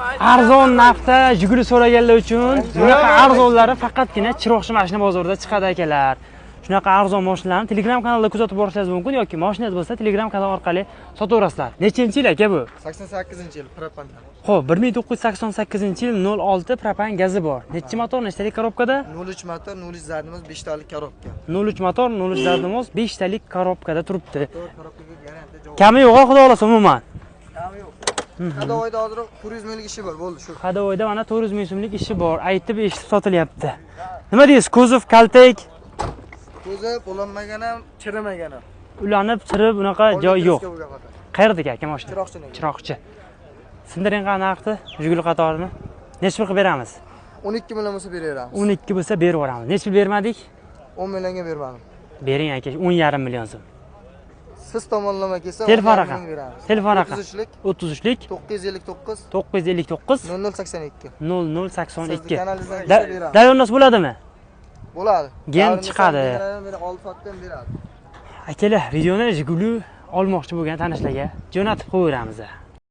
Arzon narxda Jiguli so'raganlar uchun bunaqa arzonlari faqatgina Chiroqchi mashina bozorida chiqadi akalar. Shunaqa arzon mashinalarni Telegram kanalda kuzatib borishingiz mumkin yoki mashinangiz bo'lsa Telegram kanal orqali sotaverasizlar. Nechinchi yil aka bu? 88-yil propan. Xo'p, 1988-yil 06 propan gazi bor. Nechi motor, nechtalik korobkada? 03 motor, 03 zardimiz 5 talik korobka. 03 motor, 03 zardimiz 5 talik korobkada turibdi. Korobkaga garantiya javob. Kami yo'q, xudo xolasa umuman. Kami yo'q. Hadovoyda hozir 400 minglik ishi bor, bo'ldi shu. Hadovoyda mana 400 ming so'mlik ishi bor. Aytib eshitib sotilyapti. Nima deysiz? Kuzov, kaltak Ko'zi bo'lanmagan ham, chirimagan ham. ulanib, chirib, unaqa joy yo'q. Qayerdagi aka mashina? Chiroqchi. Chiroqchi. Sindiring qani narxni? Jiguli qatorini. Necha pul qilib beramiz? 12 million bo'lsa beraveramiz. 12 bo'lsa berib yuboramiz. Necha pul bermadik? 10 millionga bermadim. Bering aka, 10,5 million so'm. Siz tomonlama kelsa Telefon raqam. Telefon raqam. 33lik 959 959 0082. 0082. Kanalizdan ishlab beramiz. Davonnos bo'ladimi? Bo'ladi. Gen chiqadi. Olfatdan beradi. Akalar, videoni Jiguli olmoqchi bo'lgan tanishlarga jo'natib qo'yamiz.